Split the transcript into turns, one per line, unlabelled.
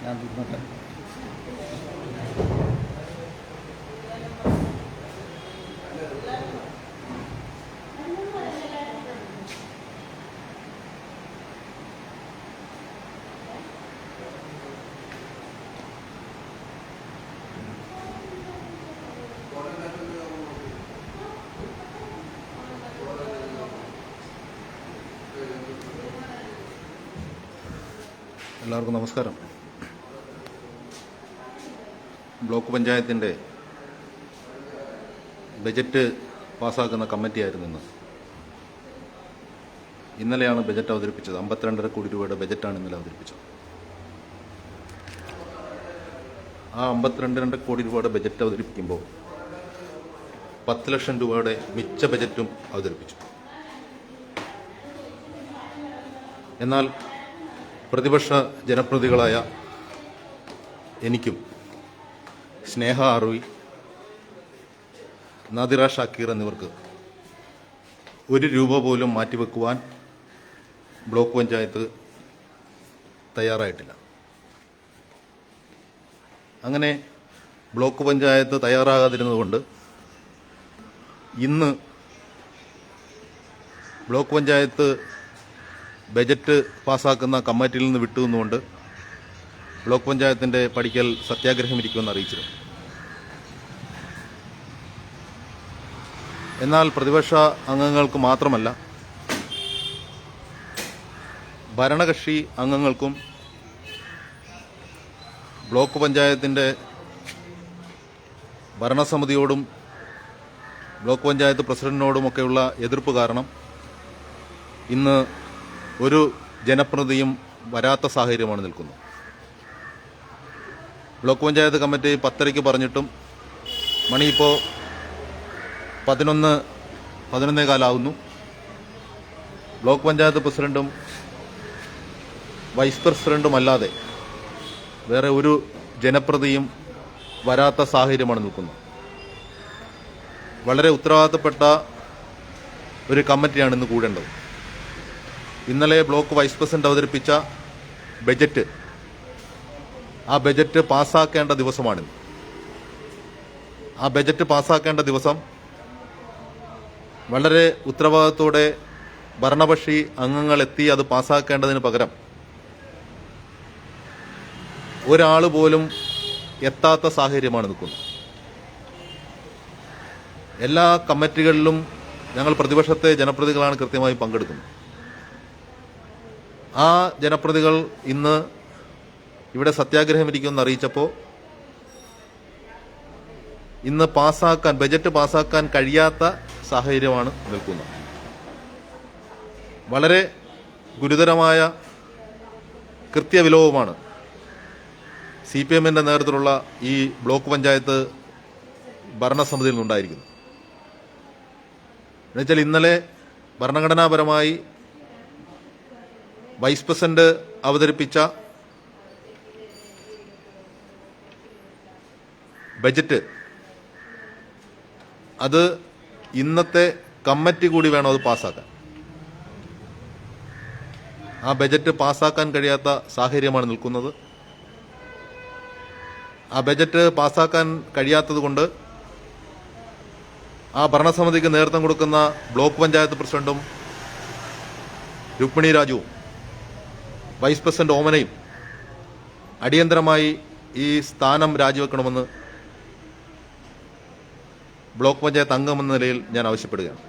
ഞാൻ തിന്നട്ടെ. എല്ലാവർക്കും നമസ്കാരം. ബ്ലോക്ക് പഞ്ചായത്തിൻ്റെ ബജറ്റ് പാസ്സാക്കുന്ന കമ്മിറ്റിയായിരുന്നു ഇന്നലെയാണ് ബജറ്റ് അവതരിപ്പിച്ചത്. 52.5 കോടി രൂപയുടെ ബജറ്റാണ് ഇന്നലെ അവതരിപ്പിച്ചത്. ആ 52.5 കോടി രൂപയുടെ ബജറ്റ് അവതരിപ്പിക്കുമ്പോൾ 10 ലക്ഷം രൂപയുടെ മിച്ച ബജറ്റും അവതരിപ്പിച്ചു. എന്നാൽ പ്രതിപക്ഷ ജനപ്രതിനിധികളായ എനിക്കും സ്നേഹ ആർവി, നാദിറ ഷാക്കീർ എന്നിവർക്ക് 1 രൂപ പോലും മാറ്റിവെക്കുവാൻ ബ്ലോക്ക് പഞ്ചായത്ത് തയ്യാറായിട്ടില്ല. അങ്ങനെ ബ്ലോക്ക് പഞ്ചായത്ത് തയ്യാറാകാതിരുന്നതുകൊണ്ട് ഇന്ന് ബ്ലോക്ക് പഞ്ചായത്ത് ബജറ്റ് പാസ്സാക്കുന്ന കമ്മിറ്റിയിൽ നിന്ന് വിട്ടുനിന്നുകൊണ്ട് ബ്ലോക്ക് പഞ്ചായത്തിൻ്റെ പടിക്കൽ സത്യാഗ്രഹം ഇരിക്കുമെന്ന് അറിയിച്ചിരുന്നു. എന്നാൽ പ്രതിപക്ഷ അംഗങ്ങൾക്ക് മാത്രമല്ല, ഭരണകക്ഷി അംഗങ്ങൾക്കും ബ്ലോക്ക് പഞ്ചായത്തിൻ്റെ ഭരണസമിതിയോടും ബ്ലോക്ക് പഞ്ചായത്ത് പ്രസിഡന്റിനോടുമൊക്കെയുള്ള എതിർപ്പ് കാരണം ഇന്ന് ഒരു ജനപ്രതിനിധിയും വരാത്ത സാഹചര്യമാണ് നിൽക്കുന്നത്. ബ്ലോക്ക് പഞ്ചായത്ത് കമ്മിറ്റി 10:30 പറഞ്ഞിട്ടും മണി ഇപ്പോൾ 11:15 ബ്ലോക്ക് പഞ്ചായത്ത് പ്രസിഡന്റും വൈസ് പ്രസിഡന്റും അല്ലാതെ വേറെ ഒരു ജനപ്രതിനിധിയും വരാത്ത സാഹചര്യമാണ് നിൽക്കുന്നത്. വളരെ ഉത്തരവാദിത്തപ്പെട്ട ഒരു കമ്മിറ്റിയാണ് ഇന്ന് കൂടേണ്ടത്. ഇന്നലെ ബ്ലോക്ക് വൈസ് പ്രസിഡന്റ് അവതരിപ്പിച്ച ബജറ്റ്, ആ ബജറ്റ് പാസ്സാക്കേണ്ട ദിവസമാണിന്ന്. ആ ബജറ്റ് പാസ്സാക്കേണ്ട ദിവസം വളരെ ഉത്തരവാദിത്തത്തോടെ ഭരണപക്ഷി അംഗങ്ങൾ എത്തി അത് പാസ്സാക്കേണ്ടതിന് പകരം ഒരാൾ പോലും എത്താത്ത സാഹചര്യമാണ് നിൽക്കുന്നത്. എല്ലാ കമ്മിറ്റികളിലും ഞങ്ങൾ പ്രതിപക്ഷത്തെ ജനപ്രതിനിധികളാണ് കൃത്യമായി പങ്കെടുക്കുന്നത്. ആ ജനപ്രതിനിധികൾ ഇന്ന് ഇവിടെ സത്യാഗ്രഹം ഇരിക്കുമെന്ന് അറിയിച്ചപ്പോൾ ഇന്ന് ബജറ്റ് പാസ്സാക്കാൻ കഴിയാത്ത സാഹചര്യമാണ് നിൽക്കുന്നത്. വളരെ ഗുരുതരമായ കൃത്യവിലോപമാണ് CPM-ന്റെ നേതൃത്വത്തിലുള്ള ഈ ബ്ലോക്ക് പഞ്ചായത്ത് ഭരണസമിതിയിൽ നിന്നുണ്ടായിരിക്കുന്നു. എന്നുവെച്ചാൽ ഇന്നലെ ഭരണഘടനാപരമായി വൈസ് പ്രസിഡന്റ് അവതരിപ്പിച്ച ബജറ്റ്, അത് ഇന്നത്തെ കമ്മിറ്റി കൂടി വേണം അത് പാസ്സാക്കാൻ. ആ ബജറ്റ് പാസ്സാക്കാൻ കഴിയാത്ത സാഹചര്യമാണ് നിൽക്കുന്നത്. ആ ബജറ്റ് പാസ്സാക്കാൻ കഴിയാത്തത് കൊണ്ട് ആ ഭരണസമിതിക്ക് നേതൃത്വം കൊടുക്കുന്ന ബ്ലോക്ക് പഞ്ചായത്ത് പ്രസിഡന്റും രുക്മിണി രാജുവും വൈസ് പ്രസിഡന്റ് ഓമനയും അടിയന്തരമായി ഈ സ്ഥാനം രാജിവെക്കണമെന്ന് ബ്ലോക്ക് പഞ്ചായത്ത് അംഗമെന്ന നിലയിൽ ഞാൻ ആവശ്യപ്പെടുകയാണ്.